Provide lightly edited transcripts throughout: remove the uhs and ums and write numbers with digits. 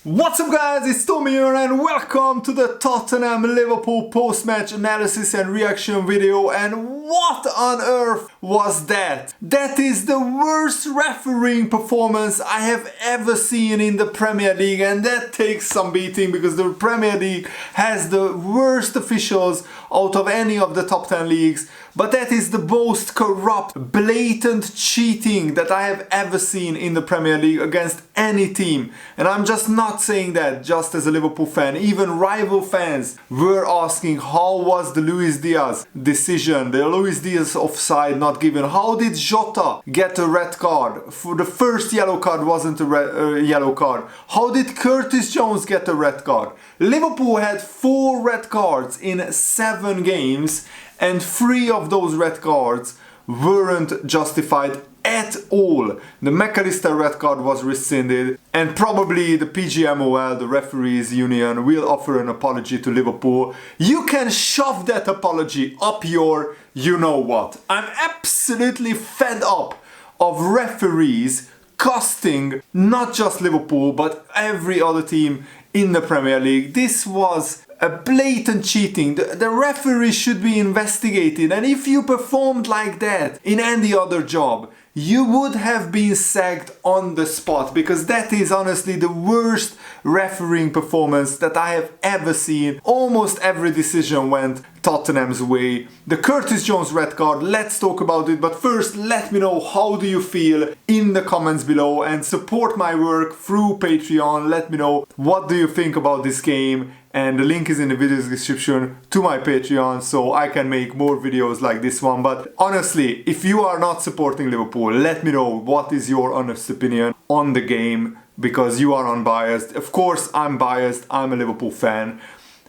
What's up guys, it's Tommy here and welcome to the Tottenham Liverpool post-match analysis and reaction video. And what on earth was that? That is the worst refereeing performance I have ever seen in the Premier League, and that takes some beating because the Premier League has the worst officials out of any of the top 10 leagues. But that is the most corrupt, blatant cheating that I have ever seen in the Premier League against any team. And I'm just not saying that just as a Liverpool fan. Even rival fans were asking how was the Luis Diaz decision, the Luis Diaz offside not given. How did Jota get a red card? For the first yellow card wasn't a yellow card. How did Curtis Jones get a red card? Liverpool had 4 red cards in 7 games. And 3 of those red cards weren't justified at all. The McAllister red card was rescinded, and probably the PGMOL, the referees union, will offer an apology to Liverpool. You can shove that apology up your you-know-what. I'm absolutely fed up of referees costing not just Liverpool but every other team in the Premier League. This was a blatant cheating. The referee should be investigated, and if you performed like that in any other job, you would have been sacked on the spot, because that is honestly the worst refereeing performance that I have ever seen. Almost every decision went Tottenham's way. The Curtis Jones red card, let's talk about it, but first let me know how do you feel in the comments below, and support my work through Patreon. Let me know what do you think about this game, and the link is in the video description to my Patreon so I can make more videos like this one. But honestly, if you are not supporting Liverpool, let me know what is your honest opinion on the game, because you are unbiased. Of course I'm biased, I'm a Liverpool fan,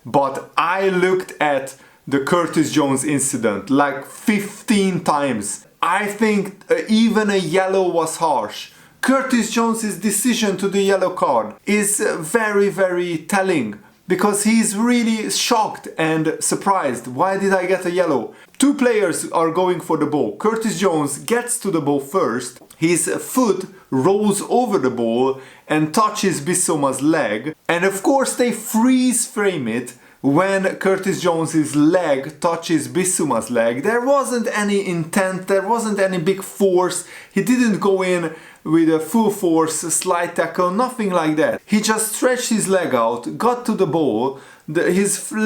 but I looked at the Curtis Jones incident like 15 times. I think even a yellow was harsh. Curtis Jones's decision to the yellow card is very telling, because he's really shocked and surprised. Why did I get a yellow? 2 players are going for the ball. Curtis Jones gets to the ball first. His foot rolls over the ball and touches Bissouma's leg. And of course they freeze frame it when Curtis Jones's leg touches Bissouma's leg. There wasn't any intent, there wasn't any big force. He didn't go in with a full force, a slight tackle, nothing like that. He just stretched his leg out, got to the ball, his foot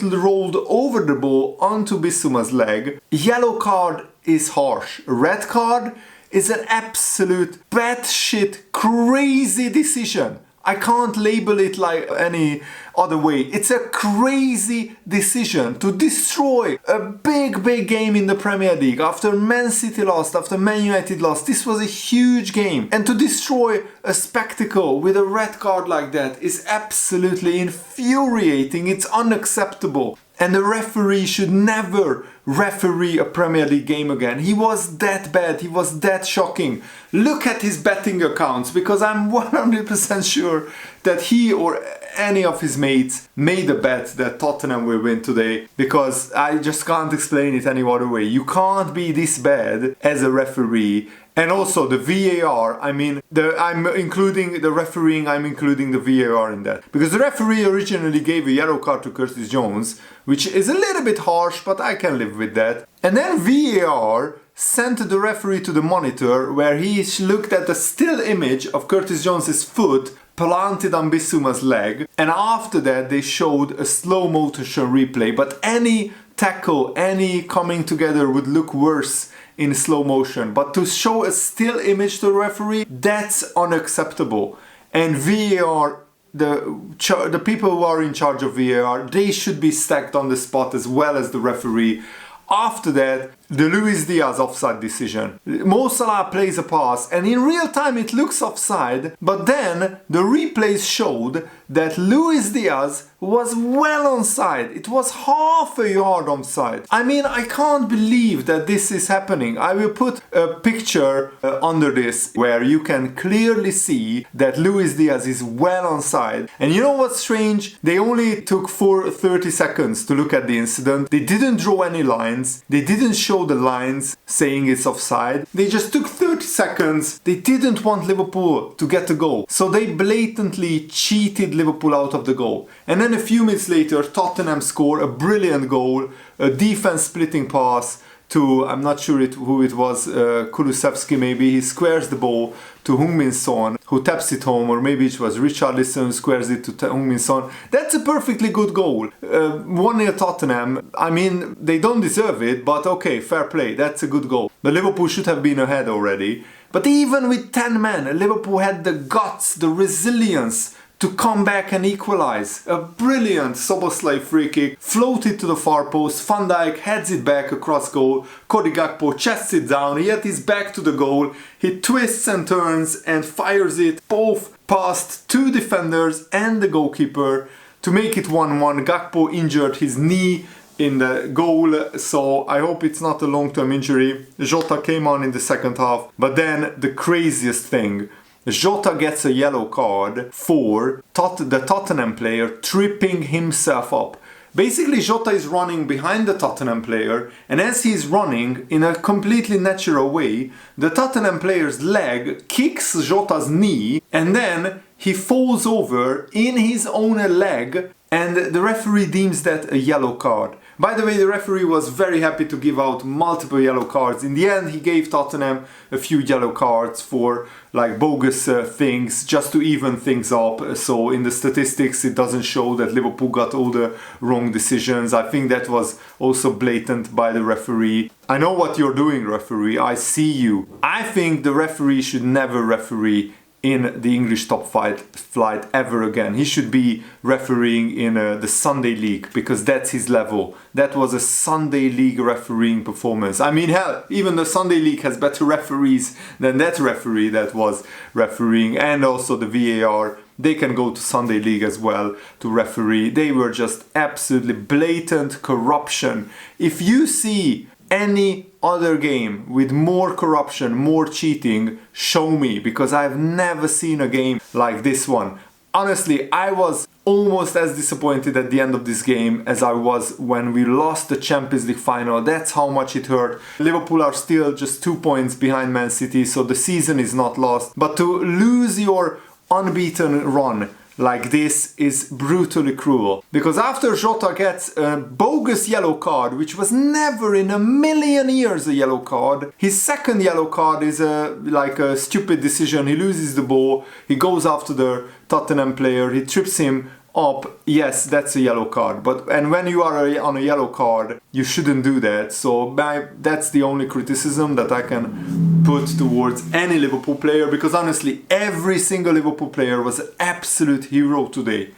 rolled over the ball onto Bissouma's leg. Yellow card is harsh. Red card is an absolute batshit crazy decision. I can't label it like any other way. It's a crazy decision to destroy a big game in the Premier League. After Man City lost, after Man United lost, this was a huge game. And to destroy a spectacle with a red card like that is absolutely infuriating. It's unacceptable. And the referee should never referee a Premier League game again. He was that bad, he was that shocking. Look at his betting accounts, because I'm 100% sure that he or any of his mates made a bet that Tottenham will win today, because I just can't explain it any other way. You can't be this bad as a referee. And also the VAR, I'm including the refereeing, I'm including the VAR in that. Because the referee originally gave a yellow card to Curtis Jones, which is a little bit harsh, but I can live with that. And then VAR sent the referee to the monitor, where he looked at the still image of Curtis Jones's foot planted on Bissouma's leg, and after that they showed a slow motion replay. But any tackle, any coming together would look worse in slow motion, but to show a still image to the referee, that's unacceptable. And VAR, the people who are in charge of VAR, they should be sacked on the spot as well as the referee. After that, the Luis Diaz offside decision. Mo Salah plays a pass and in real time it looks offside, but then the replays showed that Luis Diaz was well onside. It was half a yard onside. I mean, I can't believe that this is happening. I will put a picture under this where you can clearly see that Luis Diaz is well onside. And you know what's strange? They only took 30 seconds to look at the incident. They didn't draw any lines. They didn't show show the lines saying it's offside. They just took 30 seconds. They didn't want Liverpool to get a goal. So they blatantly cheated Liverpool out of the goal. And then a few minutes later, Tottenham score a brilliant goal, a defense splitting pass to, I'm not sure who it was, Kulusevski maybe. He squares the ball to Heung-min Son, who taps it home, or maybe it was Richarlison who squares it to Heung-min Son. That's a perfectly good goal. 1-0 Tottenham. I mean, they don't deserve it, but okay, fair play. That's a good goal. But Liverpool should have been ahead already. But even with 10 men, Liverpool had the guts, the resilience to come back and equalize. A brilliant Szoboszlai free kick, floated to the far post, Van Dijk heads it back across goal, Cody Gakpo chests it down, he had his back to the goal, he twists and turns and fires it both past two defenders and the goalkeeper to make it 1-1. Gakpo injured his knee in the goal, so I hope it's not a long-term injury. Jota came on in the second half, but then the craziest thing, Jota gets a yellow card for the Tottenham player tripping himself up. Basically, Jota is running behind the Tottenham player, and as he's running in a completely natural way, the Tottenham player's leg kicks Jota's knee, and then he falls over in his own leg, and the referee deems that a yellow card. By the way, the referee was very happy to give out multiple yellow cards. In the end, he gave Tottenham a few yellow cards for like bogus things, just to even things up. So in the statistics, it doesn't show that Liverpool got all the wrong decisions. I think that was also blatant by the referee. I know what you're doing, referee. I see you. I think the referee should never referee in the English top flight ever again. He should be refereeing in the Sunday League, because that's his level. That was a Sunday League refereeing performance. I mean, hell, even the Sunday League has better referees than that referee that was refereeing, and also the VAR. They can go to Sunday League as well to referee. They were just absolutely blatant corruption. If you see any other game with more corruption, more cheating, show me, because I've never seen a game like this one. Honestly, I was almost as disappointed at the end of this game as I was when we lost the Champions League final. That's how much it hurt. Liverpool are still just 2 points behind Man City, so the season is not lost. But to lose your unbeaten run like this is brutally cruel. Because after Jota gets a bogus yellow card, which was never in a million years a yellow card, his second yellow card is like a stupid decision. He loses the ball, he goes after the Tottenham player, he trips him up. Yes, that's a yellow card. And when you are on a yellow card, you shouldn't do that. So that's the only criticism that I can put towards any Liverpool player, because honestly, every single Liverpool player was an absolute hero today.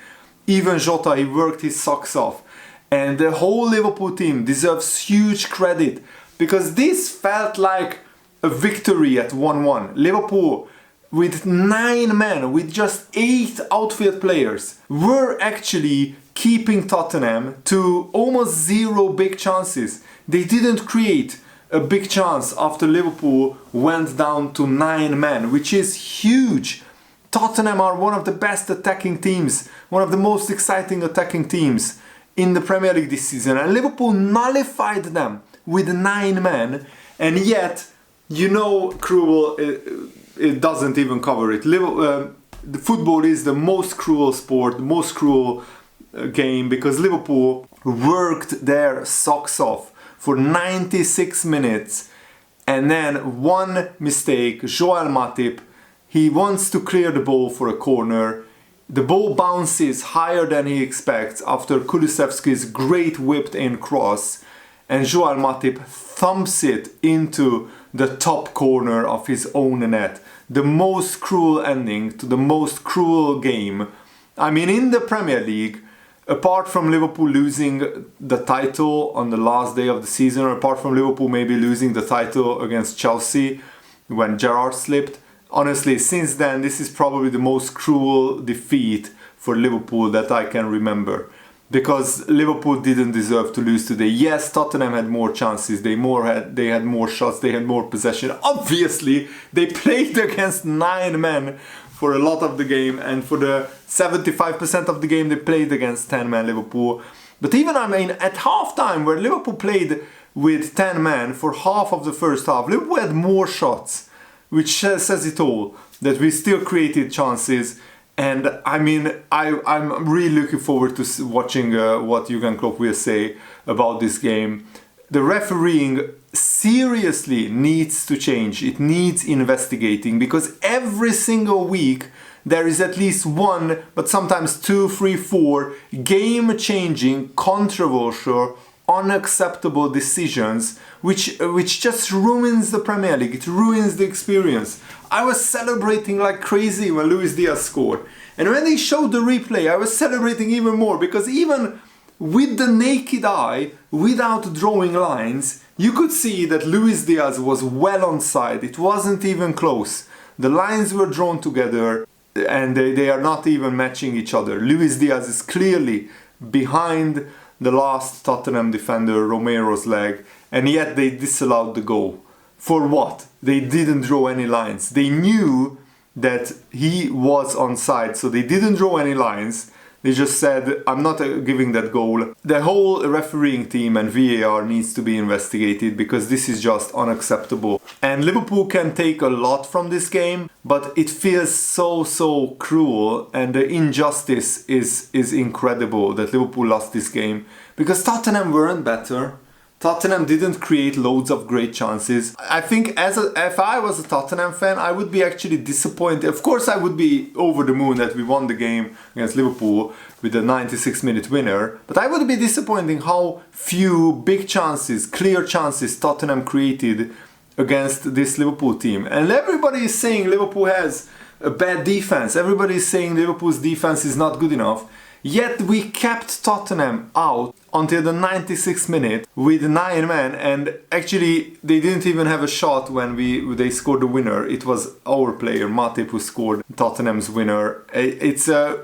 Even Jota, he worked his socks off. And the whole Liverpool team deserves huge credit, because this felt like a victory at 1-1. Liverpool, with 9 men, with just 8 outfield players, were actually keeping Tottenham to almost 0 big chances. They didn't create a big chance after Liverpool went down to 9 men, which is huge. Tottenham are one of the best attacking teams, one of the most exciting attacking teams in the Premier League this season, and Liverpool nullified them with 9 men, and yet, you know, cruel, it doesn't even cover it. The football is the most cruel sport, the most cruel game, because Liverpool worked their socks off for 96 minutes, and then one mistake. Joel Matip, he wants to clear the ball for a corner. The ball bounces higher than he expects after Kulusevski's great whipped in cross, and Joel Matip thumps it into the top corner of his own net. The most cruel ending to the most cruel game. I mean, in the Premier League, apart from Liverpool losing the title on the last day of the season, or apart from Liverpool maybe losing the title against Chelsea when Gerrard slipped, honestly, since then, this is probably the most cruel defeat for Liverpool that I can remember. Because Liverpool didn't deserve to lose today. Yes, Tottenham had more chances, they had more shots, they had more possession. Obviously, they played against 9 men for a lot of the game, and for the 75% of the game they played against 10 men Liverpool. But even, I mean, at halftime, where Liverpool played with 10 men for half of the first half. Liverpool had more shots, which says it all, that we still created chances. And I mean, I'm really looking forward to watching what Jurgen Klopp will say about this game. The refereeing seriously needs to change. It needs investigating, because every single week there is at least one, but sometimes 2, 3, 4 game-changing, controversial, unacceptable decisions which just ruins the Premier League. It ruins the experience. I was celebrating like crazy when Luis Diaz scored, and when they showed the replay I was celebrating even more, because even with the naked eye, without drawing lines, you could see that Luis Diaz was well onside. It wasn't even close. The lines were drawn together and they are not even matching each other. Luis Diaz is clearly behind the last Tottenham defender, Romero's leg, and yet they disallowed the goal. For what? They didn't draw any lines. They knew that he was onside, so they didn't draw any lines. They just said, I'm not giving that goal. The whole refereeing team and VAR needs to be investigated, because this is just unacceptable. And Liverpool can take a lot from this game, but it feels so cruel, and the injustice is incredible that Liverpool lost this game, because Tottenham weren't better. Tottenham didn't create loads of great chances. I think if I was a Tottenham fan, I would be actually disappointed. Of course, I would be over the moon that we won the game against Liverpool with a 96-minute winner. But I would be disappointed how few big chances, clear chances Tottenham created against this Liverpool team. And everybody is saying Liverpool has a bad defense. Everybody is saying Liverpool's defense is not good enough. Yet we kept Tottenham out until the 96th minute with 9 men, and actually they didn't even have a shot when they scored the winner. It was our player Matip who scored Tottenham's winner.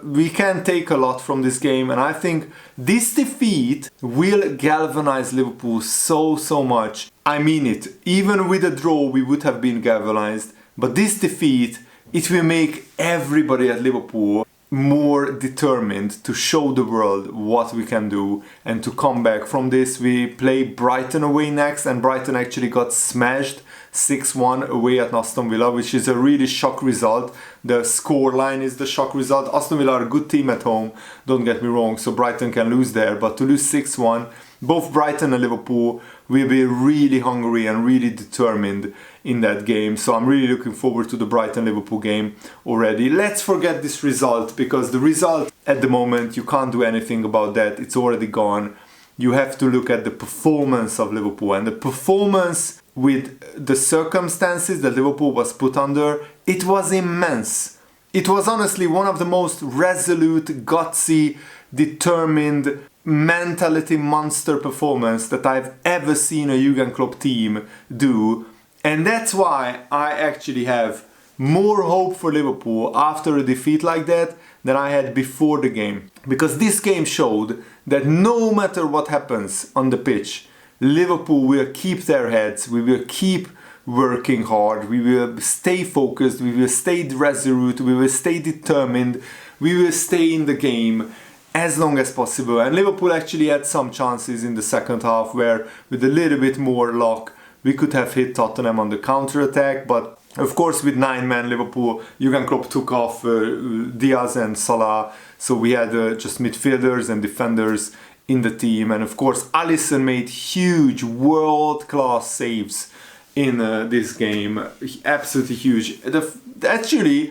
We can take a lot from this game, and I think this defeat will galvanize Liverpool so much. I mean it. Even with a draw we would have been galvanized, but this defeat, it will make everybody at Liverpool more determined to show the world what we can do and to come back from this. We play Brighton away next, and Brighton actually got smashed 6-1 away at Aston Villa, which is a really shock result. The score line is the shock result. Aston Villa are a good team at home, don't get me wrong, so Brighton can lose there, but to lose 6-1, both Brighton and Liverpool will be really hungry and really determined in that game. So I'm really looking forward to the Brighton-Liverpool game already. Let's forget this result, because the result at the moment, you can't do anything about that. It's already gone. You have to look at the performance of Liverpool, and the performance with the circumstances that Liverpool was put under, it was immense. It was honestly one of the most resolute, gutsy, determined, mentality monster performance that I've ever seen a Jurgen Klopp team do. And that's why I actually have more hope for Liverpool after a defeat like that than I had before the game. Because this game showed that no matter what happens on the pitch, Liverpool will keep their heads, we will keep working hard, we will stay focused, we will stay resolute, we will stay determined, we will stay in the game as long as possible. And Liverpool actually had some chances in the second half where, with a little bit more luck, we could have hit Tottenham on the counter-attack. But of course, with 9 men, Liverpool, Jurgen Klopp took off Diaz and Salah, so we had just midfielders and defenders in the team. And of course, Alisson made huge world-class saves in this game, absolutely huge. The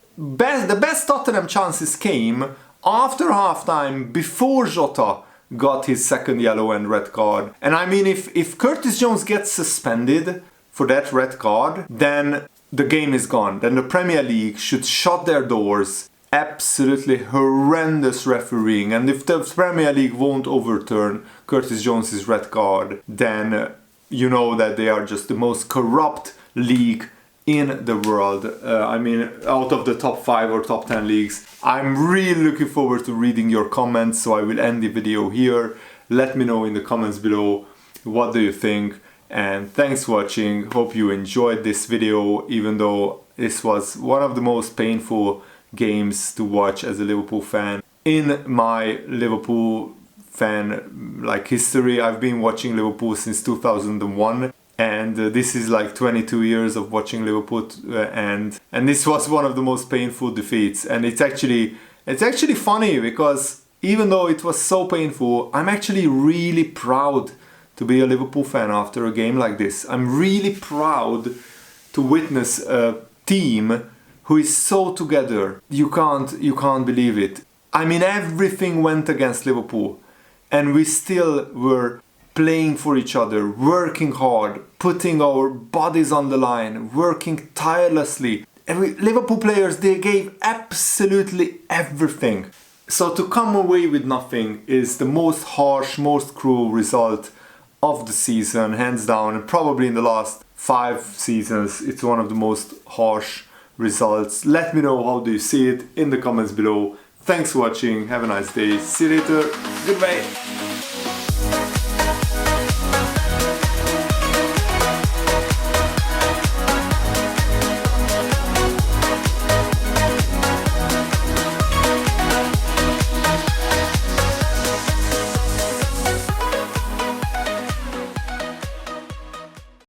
best Tottenham chances came after half-time, before Jota got his second yellow and red card. And I mean, if Curtis Jones gets suspended for that red card, then the game is gone. Then the Premier League should shut their doors. Absolutely horrendous refereeing. And if the Premier League won't overturn Curtis Jones's red card, then you know that they are just the most corrupt league in the world. I mean, out of the top 5 or top 10 leagues. I'm really looking forward to reading your comments, so I will end the video here. Let me know in the comments below, what do you think? And thanks for watching. Hope you enjoyed this video, even though this was one of the most painful games to watch as a Liverpool fan in my Liverpool fan like history. I've been watching Liverpool since 2001. And this is like 22 years of watching Liverpool, and this was one of the most painful defeats. And it's actually funny because even though it was so painful, I'm actually really proud to be a Liverpool fan after a game like this. I'm really proud to witness a team who is so together. You can't believe it. I mean, everything went against Liverpool, and we still were playing for each other, working hard, putting our bodies on the line, working tirelessly. Liverpool players, they gave absolutely everything. So to come away with nothing is the most harsh, most cruel result of the season, hands down, and probably in the last 5 seasons, it's one of the most harsh results. Let me know how do you see it in the comments below. Thanks for watching, have a nice day, see you later, goodbye.